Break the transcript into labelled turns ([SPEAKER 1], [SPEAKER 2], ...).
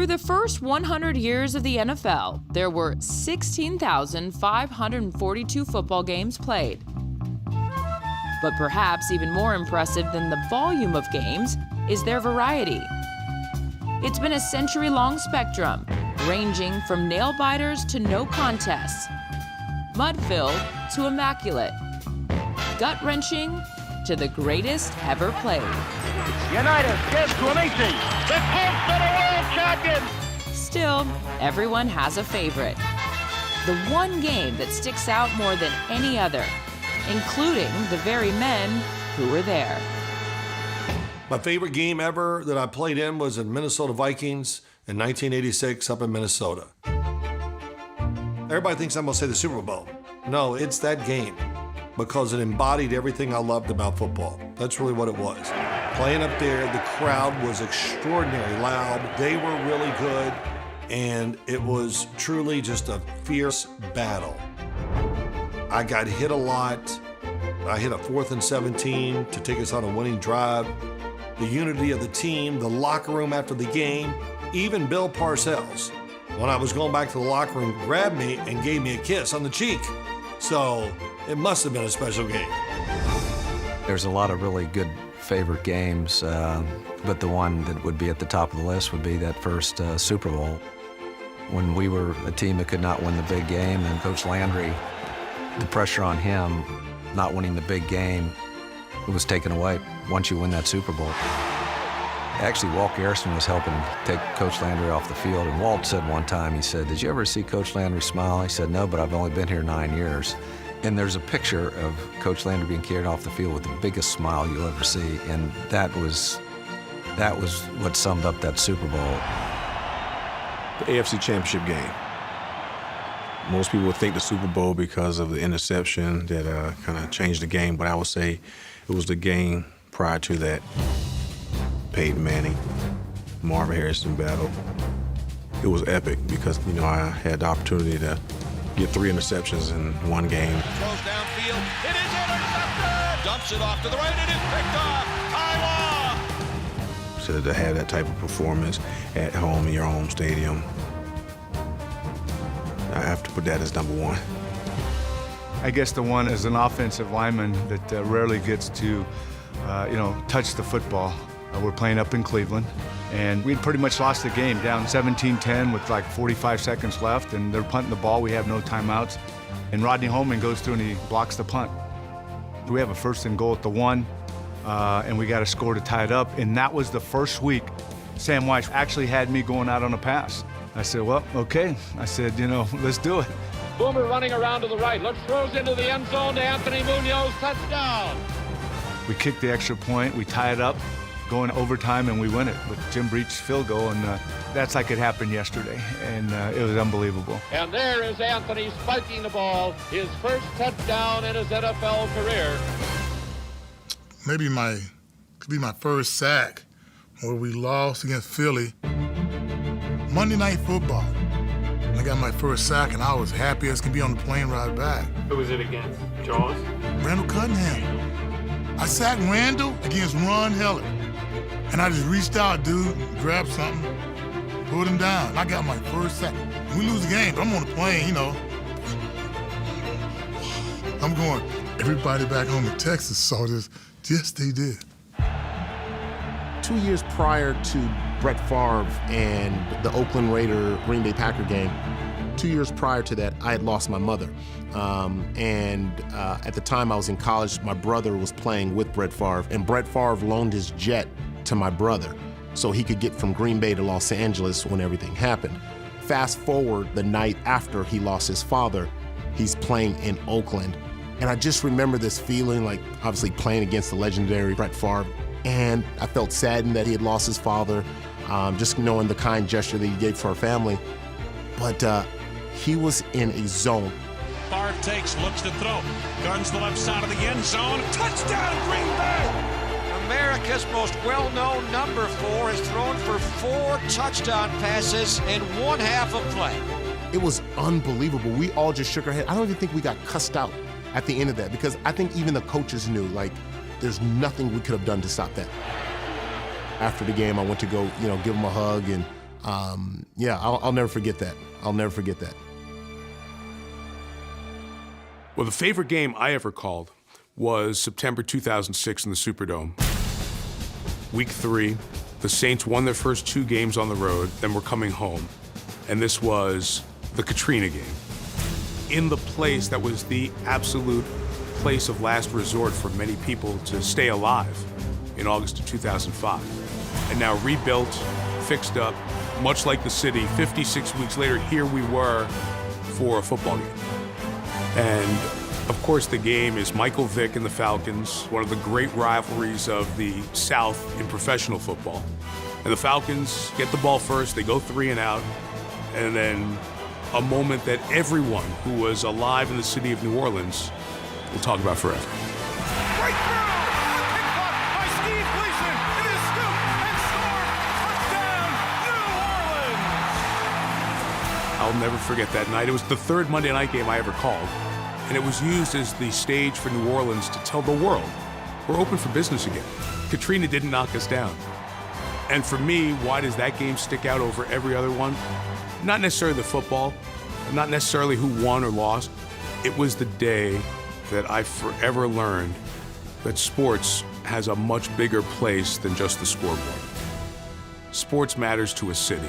[SPEAKER 1] Through the first 100 years of the NFL, there were 16,542 football games played. But perhaps even more impressive than the volume of games is their variety. It's been a century-long spectrum, ranging from nail-biters to no contests, mud-filled to immaculate, gut-wrenching to the greatest ever played.
[SPEAKER 2] United gives to Amici. The Colts are the world champions.
[SPEAKER 1] Still, everyone has a favorite. The one game that sticks out more than any other, including the very men who were there.
[SPEAKER 3] My favorite game ever that I played in was in Minnesota Vikings in 1986 up in Minnesota. Everybody thinks I'm gonna say the Super Bowl. No, it's that game because it embodied everything I loved about football. That's really what it was. Playing up there, the crowd was extraordinarily loud. They were really good, and it was truly just a fierce battle. I got hit a lot. I hit a 4th and 17 to take us on a winning drive. The unity of the team, the locker room after the game, even Bill Parcells, when I was going back to the locker room, grabbed me and gave me a kiss on the cheek. So it must have been a special game.
[SPEAKER 4] There's a lot of really good favorite games, but the one that would be at the top of the list would be that first Super Bowl. When we were a team that could not win the big game, and Coach Landry, the pressure on him, not winning the big game, it was taken away once you win that Super Bowl. Actually, Walt Garrison was helping take Coach Landry off the field, and Walt said one time, he said, "Did you ever see Coach Landry smile?" He said, "No, but I've only been here 9 years." And there's a picture of Coach Landry being carried off the field with the biggest smile you'll ever see, and that was what summed up that Super Bowl.
[SPEAKER 5] The AFC Championship game. Most people would think the Super Bowl because of the interception that kind of changed the game, but I would say it was the game prior to that. Peyton Manning, Marvin Harrison battle. It was epic because, you know, I had the opportunity to get 3 interceptions in one game.
[SPEAKER 6] Throws downfield, it is intercepted! Dumps it off to the right, it is picked off! Tyler!
[SPEAKER 5] So to have that type of performance at home in your home stadium, I have to put that as number one.
[SPEAKER 7] I guess the one as an offensive lineman that rarely gets to, touch the football. We're playing up in Cleveland, and we'd pretty much lost the game, down 17-10 with like 45 seconds left, and they're punting the ball. We have no timeouts. And Rodney Holman goes through and he blocks the punt. We have a 1st and goal at the 1, and we got a score to tie it up. And that was the first week Sam Weiss actually had me going out on a pass. I said, well, okay. I said, let's do it.
[SPEAKER 8] Boomer running around to the right. Looks, throws into the end zone to Anthony Munoz. Touchdown.
[SPEAKER 7] We kicked the extra point. We tie it up, go in overtime, and we win it with Jim Breach's field goal. And that's like it happened yesterday. And it was unbelievable.
[SPEAKER 8] And there is Anthony spiking the ball. His first touchdown in his NFL career.
[SPEAKER 9] Maybe could be my first sack where we lost against Philly. Monday Night Football. I got my first sack, and I was happy as can be on the plane ride back.
[SPEAKER 10] Who was it against? Jaws?
[SPEAKER 9] Randall Cunningham. I sacked Randall against Ron Heller. And I just reached out, dude, grabbed something, pulled him down. I got my first sack. We lose the game, but I'm on the plane, I'm going, everybody back home in Texas saw this. Yes, they did.
[SPEAKER 11] 2 years prior to Brett Favre and the Oakland Raider Green Bay Packer game, 2 years prior to that, I had lost my mother. At the time I was in college, my brother was playing with Brett Favre, and Brett Favre loaned his jet to my brother so he could get from Green Bay to Los Angeles when everything happened. Fast forward the night after he lost his father, he's playing in Oakland. And I just remember this feeling, like obviously playing against the legendary Brett Favre. And I felt saddened that he had lost his father, just knowing the kind gesture that he gave for our family. But he was in a zone.
[SPEAKER 6] Favre takes, looks to throw, guns the left side of the end zone. Touchdown, Green Bay!
[SPEAKER 12] America's most well-known number 4 has thrown for 4 touchdown passes in one half of play.
[SPEAKER 11] It was unbelievable. We all just shook our head. I don't even think we got cussed out at the end of that, because I think even the coaches knew, like, there's nothing we could have done to stop that. After the game, I went to go, give him a hug, and Yeah, I'll never forget that. I'll never forget that.
[SPEAKER 13] Well, the favorite game I ever called was September 2006 in the Superdome. Week 3, the Saints won their first 2 games on the road, then were coming home. And this was the Katrina game. In the place that was the absolute place of last resort for many people to stay alive in August of 2005. And now rebuilt, fixed up, much like the city, 56 weeks later, here we were for a football game. And of course, the game is Michael Vick and the Falcons, one of the great rivalries of the South in professional football. And the Falcons get the ball first, they go 3 and out, and then a moment that everyone who was alive in the city of New Orleans will talk about forever.
[SPEAKER 6] Right through! Pick caught by Steve Gleason. It is scooped and scored. Touchdown, New Orleans!
[SPEAKER 13] I'll never forget that night. It was the 3rd Monday night game I ever called, and it was used as the stage for New Orleans to tell the world we're open for business again. Katrina didn't knock us down. And for me, why does that game stick out over every other one? Not necessarily the football, not necessarily who won or lost. It was the day that I forever learned that sports has a much bigger place than just the scoreboard. Sports matters to a city.